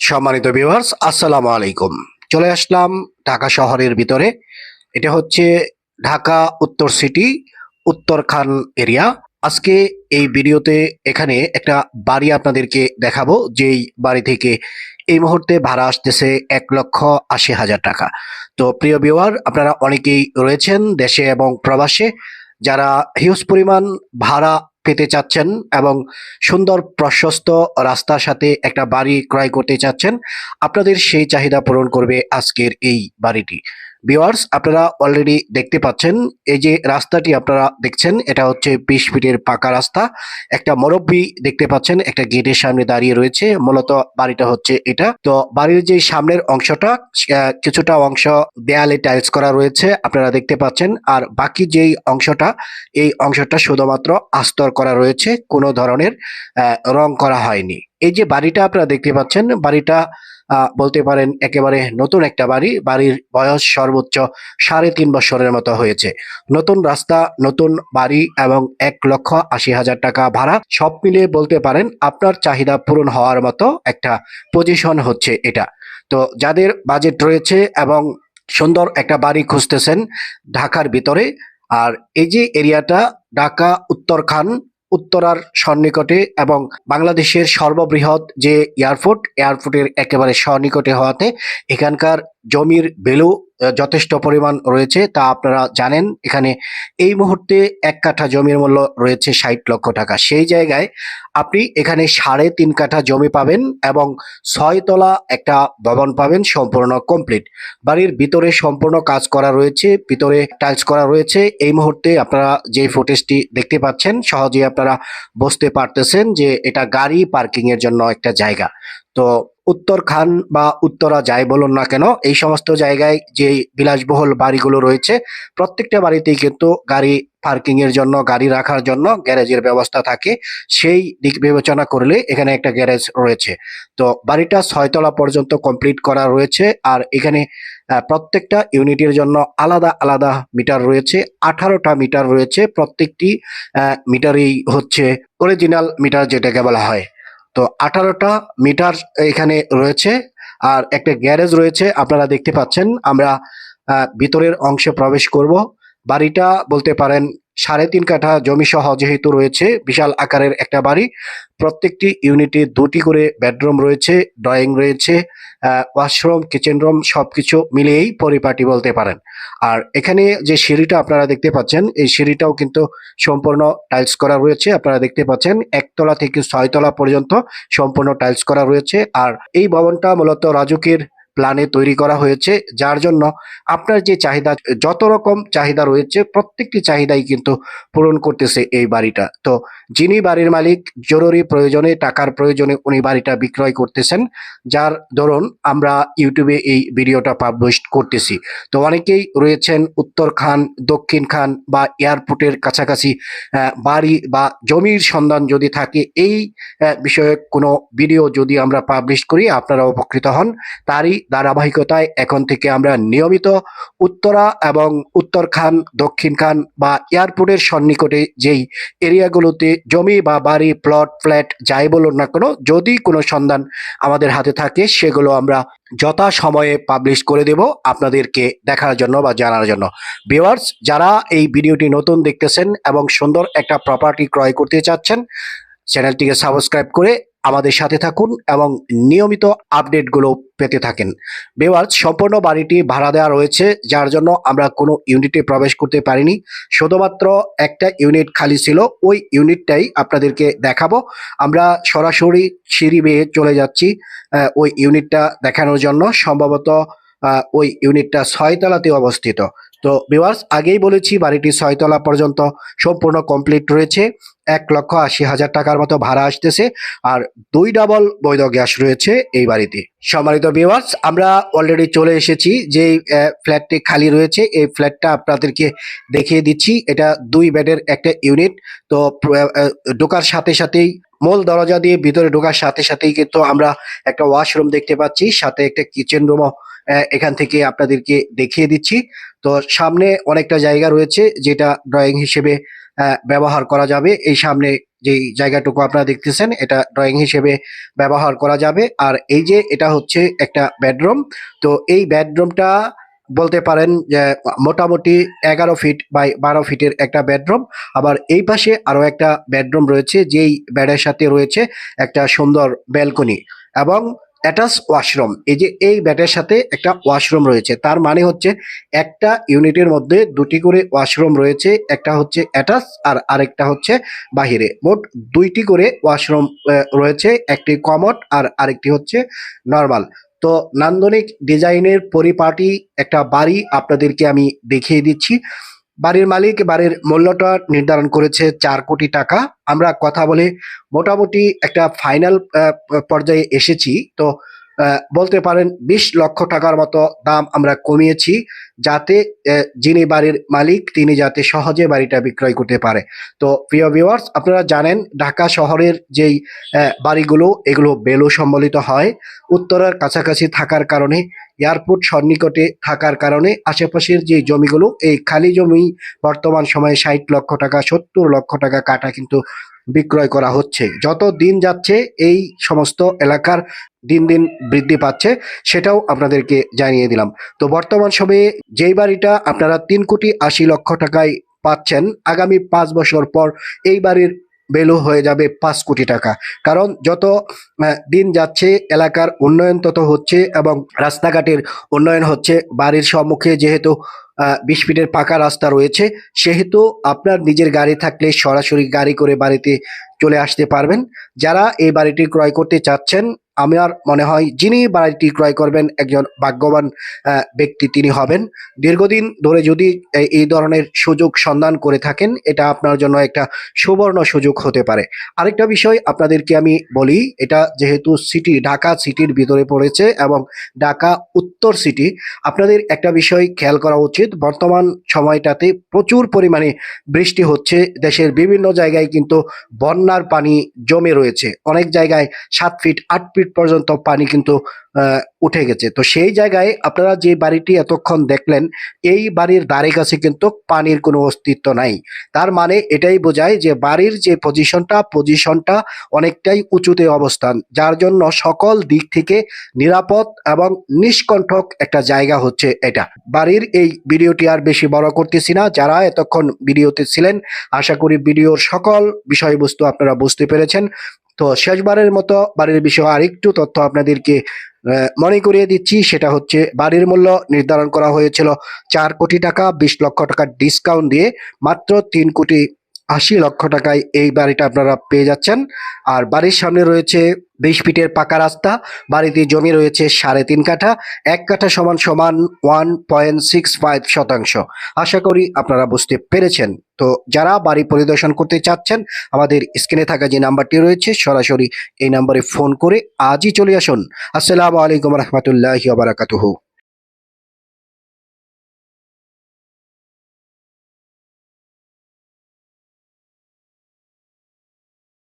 সম্মানিত ভিউয়ার্স, আসসালামু আলাইকুম। চলে আসলাম ঢাকা শহরের ভিতরে। এটা হচ্ছে ঢাকা উত্তর সিটি, উত্তরখান এরিয়া। আজকে এই ভিডিওতে এখানে একটা বাড়ি আপনাদেরকে দেখাবো, যেই বাড়ি থেকে এই মুহূর্তে ভাড়া আসতেছে 1,80,000 টাকা। তো প্রিয় ভিউয়ার, আপনারা অনেকেই রয়েছেন দেশে এবং প্রবাসে, যারা হিউজ পরিমাণ ভাড়া পেতে চাচ্ছেন এবং সুন্দর প্রশস্ত রাস্তার সাথে একটা বাড়ি ক্রয় করতে চাচ্ছেন। আপনাদের সেই চাহিদা পূরণ করবে আজকের এই বাড়িটি। ভিউয়ার্স, আপনারা অলরেডি দেখতে পাচ্ছেন, এই যে রাস্তাটি আপনারা দেখছেন, এটা হচ্ছে 20 ফিটের পাকা রাস্তা। একটা মুরব্বি দেখতে পাচ্ছেন একটা গেটের সামনে দাঁড়িয়ে রয়েছে। মূলত বাড়িটা হচ্ছে এটা। তো বাড়ির যে সামনের অংশটা, কিছুটা অংশ দেয়ালে টাইলস করা রয়েছে আপনারা দেখতে পাচ্ছেন, আর বাকি যেই অংশটা, এই অংশটা শুধুমাত্র আস্তর করা রয়েছে, কোনো ধরনের রং করা হয়নি। এই যে বাড়িটা আপনারা দেখতে পাচ্ছেন, বাড়িটা বলতে পারেন একেবারে নতুন একটা বাড়ি। বাড়ির বয়স সর্বোচ্চ 3.5 বছরের মতো হয়েছে। নতুন রাস্তা, নতুন বাড়ি এবং 1,80,000 টাকা ভাড়া, সব মিলিয়ে বলতে পারেন আপনার চাহিদা পূরণ হওয়ার মতো একটা পজিশন হচ্ছে এটা। তো যাদের বাজেট রয়েছে এবং সুন্দর একটা বাড়ি খুঁজতেছেন ঢাকার ভিতরে, আর এই যে এরিয়াটা ঢাকা উত্তরখান, উত্তরার সন্নিকটে এবং বাংলাদেশের সর্ববৃহৎ যে এয়ারপোর্টের একেবারে সন্নিকটে হওয়াতে এখানকার জমির ভ্যালু যথেষ্ট পরিমাণ রয়েছে, তা আপনারা জানেন। এখানে এই মুহূর্তে 1 কাঠা জমির মূল্য রয়েছে 60 লক্ষ টাকা। সেই জায়গায় আপনি এখানে 3.5 কাঠা জমি পাবেন এবং 6 তলা একটা ভবন পাবেন, সম্পূর্ণ কমপ্লিট। বাড়ির ভিতরে সম্পূর্ণ কাজ করা রয়েছে, ভিতরে টাইলস করা রয়েছে। এই মুহূর্তে আপনারা যে ফুটেজটি দেখতে পাচ্ছেন, সহজেই আপনারা বুঝতে পারতেছেন যে এটা গাড়ি পার্কিং এর জন্য একটা জায়গা। তো উত্তরখান বা উত্তরা যাই বলুন না কেন, এই সমস্ত জায়গায় যে বিলাসবহুল বাড়িগুলো রয়েছে, প্রত্যেকটা বাড়িতেই কিন্তু গাড়ি পার্কিং এর জন্য, গাড়ি রাখার জন্য গ্যারেজের ব্যবস্থা থাকে। সেই দিক বিবেচনা করলে এখানে একটা গ্যারেজ রয়েছে। তো বাড়িটা 6 তলা পর্যন্ত কমপ্লিট করা রয়েছে, আর এখানে প্রত্যেকটা ইউনিটের জন্য আলাদা আলাদা মিটার রয়েছে। 18টা মিটার রয়েছে, প্রত্যেকটি মিটারেই হচ্ছে অরিজিনাল মিটার যেটাকে বলা হয়। তো 18টা মিটার এখানে রয়েছে, আর একটা গ্যারেজ রয়েছে আপনারা দেখতে পাচ্ছেন। আমরা ভিতরের অংশে প্রবেশ করব। বাড়িটা বলতে পারেন 3.5 কাঠা জমি সহ যেহেতু রয়েছে, বিশাল আকারের একটা বাড়ি। প্রত্যেকটি ইউনিটে 2টি করে বেডরুম রয়েছে, ড্রয়িং রয়েছে, ওয়াশরুম, কিচেন রুম সবকিছু মিলিয়েই পরিপাটি বলতে পারেন। আর এখানে যে সিঁড়িটা আপনারা দেখতে পাচ্ছেন, এই সিঁড়িটাও কিন্তু সম্পূর্ণ টাইলস করা রয়েছে। আপনারা দেখতে পাচ্ছেন 1 তলা থেকে 6 তলা পর্যন্ত সম্পূর্ণ টাইলস করা রয়েছে। আর এই ভবনটা মূলত রাজুকের প্ল্যানে তৈরি করা হয়েছে, যার জন্য আপনার যে চাহিদা, যত রকম চাহিদা রয়েছে, প্রত্যেকটি চাহিদাই কিন্তু পূরণ করতেছে এই বাড়িটা। তো যিনি বাড়ির মালিক, জরুরি প্রয়োজনে, টাকার প্রয়োজনে উনি বাড়িটা বিক্রয় করতেছেন, যার দরুন আমরা ইউটিউবে এই ভিডিওটা পাবলিশ করতেছি। তো অনেকেই রয়েছেন উত্তরখান, দক্ষিণ খান বা এয়ারপোর্টের কাছাকাছি বাড়ি বা জমির সন্ধান যদি থাকে, এই বিষয়ে কোনো ভিডিও যদি আমরা পাবলিশ করি আপনারা উপকৃত হন। তারই ধারাবাহিকতায় এখন থেকে আমরা নিয়মিত উত্তরা এবং উত্তরখান, দক্ষিণ খান বা এয়ারপোর্টের সন্নিকটে যেই এরিয়াগুলোতে জমি বা বাড়ি, প্লট, ফ্ল্যাট যাই বলুন না কেন, যদি কোনো সন্ধান আমাদের হাতে থাকে, সেগুলো আমরা যথা সময়ে পাবলিশ করে দেব আপনাদেরকে দেখার জন্য বা জানার জন্য। ভিউয়ার্স, যারা এই ভিডিওটি নতুন দেখতেছেন এবং সুন্দর একটা প্রপার্টি ক্রয় করতে চাচ্ছেন, চ্যানেলটিকে সাবস্ক্রাইব করে আমাদের সাথে থাকুন এবং নিয়মিত আপডেটগুলো পেতে থাকেন। ভিউয়ার্স, সম্পূর্ণ বাড়িটি ভাড়া দেওয়া রয়েছে, যার জন্য আমরা কোনো ইউনিটে প্রবেশ করতে পারিনি। শুধুমাত্র একটা ইউনিট খালি ছিল, ওই ইউনিটটাই আপনাদেরকে দেখাবো। আমরা সরাসরি সিঁড়ি বেয়ে চলে যাচ্ছি ওই ইউনিটটা দেখানোর জন্য। সম্ভবত ওই ইউনিটটা 6 তলাতে অবস্থিত। তো ভিউয়ার্স, আগেই বলেছি বাড়িটি 6 তলা পর্যন্ত সম্পূর্ণ কমপ্লিট রয়েছে। 1,80,000 টাকার মতো ভাড়া আসতেছে, আর 2 ডাবল বৈধ গ্যাস রয়েছে এই বাড়িতে। সম্মানিত ভিউয়ার্স, আমরা অলরেডি চলে এসেছি যে ফ্ল্যাটটি খালি রয়েছে, এই ফ্ল্যাটটা আপনাদেরকে দেখিয়ে দিচ্ছি। এটা 2 বেডের একটা ইউনিট। তো ঢোকার সাথে সাথেই, মূল দরজা দিয়ে ভিতরে ঢোকার সাথে সাথেই কিন্তু আমরা একটা ওয়াশরুম দেখতে পাচ্ছি, সাথে একটা কিচেন রুমও এখান থেকে আপনাদেরকে দেখিয়ে দিচ্ছি। তো সামনে অনেকটা জায়গা রয়েছে যেটা ড্রয়িং হিসেবে ব্যবহার করা যাবে। এই সামনে যেই জায়গাটুকু আপনারা দেখতেছেন এটা ড্রয়িং হিসেবে ব্যবহার করা যাবে। আর এই যে এটা হচ্ছে একটা বেডরুম। তো এই বেডরুমটা বলতে পারেন যে মোটামুটি 11 ফিট বাই 12 ফিটের একটা বেডরুম। আবার এই পাশে আরো একটা বেডরুম রয়েছে, যেই বেডের সাথে রয়েছে একটা সুন্দর ব্যালকনি এবং অ্যাটাচ ওয়াশরুম। এই যে এই বেডের সাথে একটা ওয়াশরুম রয়েছে, তার মানে হচ্ছে একটা ইউনিটের মধ্যে দুটি করে ওয়াশরুম রয়েছে, একটা হচ্ছে অ্যাটাচ আর আরেকটা হচ্ছে বাহিরে। মোট দুইটি করে ওয়াশরুম রয়েছে, একটি কমোড আর আরেকটি হচ্ছে নর্মাল। তো নান্দনিক ডিজাইনের পরিপাটি একটা বাড়ি আপনাদেরকে আমি দেখিয়ে দিচ্ছি। বাড়ির মালিক বাড়ির মূল্যটা নির্ধারণ করেছে 4 কোটি টাকা। আমরা কথা বলে মোটামুটি একটা ফাইনাল পর্যায়ে এসেছি। তো বলতে পারেন 20 লক্ষ টাকার মতো দাম আমরা কমিয়েছি, যাতে যিনি বাড়ির মালিক তিনি যাতে সহজে বাড়িটা বিক্রয় করতে পারে। তো প্রিয় ভিউয়ার্স, আপনারা জানেন ঢাকা শহরের যেই বাড়িগুলো এগুলো বেলো সম্বলিত হয়। উত্তরার কাছাকাছি থাকার কারণে, এয়ারপোর্ট সন্নিকটে থাকার কারণে আশেপাশের যে জমিগুলো, এই খালি জমি বর্তমান সময়ে 60 লক্ষ টাকা 70 লক্ষ টাকা কাটা কিন্তু বিক্রয় করা হচ্ছে। যত দিন যাচ্ছে এই সমস্ত এলাকার দিন দিন বৃদ্ধি পাচ্ছে, সেটাও আপনাদেরকে জানিয়ে দিলাম। তো বর্তমান সময়ে যেই বাড়িটা আপনারা 3,80,00,000 টাকায় পাচ্ছেন, আগামী 5 বছর পর এই বাড়ির ভ্যালু হয়ে যাবে 5 কোটি টাকা। কারণ যত দিন যাচ্ছে এলাকার উন্নয়ন তত হচ্ছে এবং রাস্তাঘাটের উন্নয়ন হচ্ছে। বাড়ির সম্মুখে যেহেতু 20 ফিটের পাকা রাস্তা রয়েছে, সেহেতু আপনার নিজের গাড়ি থাকলে সরাসরি গাড়ি করে বাড়িতে চলে আসতে পারবেন। যারা এই বাড়িটি ক্রয় করতে চাচ্ছেন, আমার মনে হয় যিনি বাড়িটি ক্রয় করবেন একজন ভাগ্যবান ব্যক্তি তিনি হবেন। দীর্ঘদিন ধরে যদি এই ধরনের সুযোগ সন্ধান করে থাকেন, এটা আপনার জন্য একটা সুবর্ণ সুযোগ হতে পারে। আরেকটা বিষয় আপনাদেরকে আমি বলি, এটা যেহেতু সিটি, ঢাকা সিটির ভিতরে পড়েছে এবং ঢাকা উত্তর সিটি, আপনাদের একটা বিষয় খেয়াল করা উচিত। বর্তমান সময়টাতে প্রচুর পরিমাণে বৃষ্টি হচ্ছে, দেশের বিভিন্ন জায়গায় কিন্তু বন্যার পানি জমে রয়েছে। অনেক জায়গায় 7 ফিট 8 ফিট পর্যন্ত পানি কিন্তু উঠে গেছে। তো সেই জায়গায় আপনারা যে বাড়িটি এতক্ষণ দেখলেন, এই বাড়ির ধারে কাছে কিন্তু পানির কোনো অস্তিত্ব নাই। তার মানে এটাই বোঝায় যে বাড়ির যে পজিশনটা অনেকটাই উঁচুতে অবস্থান, যার জন্য সকল দিক থেকে নিরাপদ এবং নিষ্কণ্টক একটা জায়গা হচ্ছে এটা। বাড়ির এই ভিডিওটি আর বেশি বড় করতেছি না। যারা এতক্ষণ ভিডিওতে ছিলেন, আশা করি ভিডিওর সকল বিষয়বস্তু আপনারা বুঝতে পেরেছেন। তো শেষবারের মতো বাড়ির বিষয়ে আরেকটু তথ্য আপনাদেরকে মনে করিয়ে দিচ্ছি। সেটা হচ্ছে বাড়ির মূল্য নির্ধারণ করা হয়েছিল 4 কোটি টাকা। 20 লক্ষ টাকার ডিসকাউন্ট দিয়ে মাত্র 3,80,00,000 টাকায় এই বাড়িটা আপনারা পেয়ে যাচ্ছেন। আর বাড়ির সামনে রয়েছে 20 ফিটের পাকা রাস্তা। বাড়িতে জমি রয়েছে 3.5 কাঠা। 1 কাঠা সমান সমান 1.65 শতাংশ। আশা করি আপনারা বুঝতে পেরেছেন। তো যারা বাড়ি পরিদর্শন করতে চাচ্ছেন, আমাদের স্ক্রিনে থাকা যে নাম্বারটি রয়েছে সরাসরি এই নাম্বারে ফোন করে আজই চলে আসুন। আসসালামু আলাইকুম রহমতুল্লাহি ওয়া বারাকাতুহু।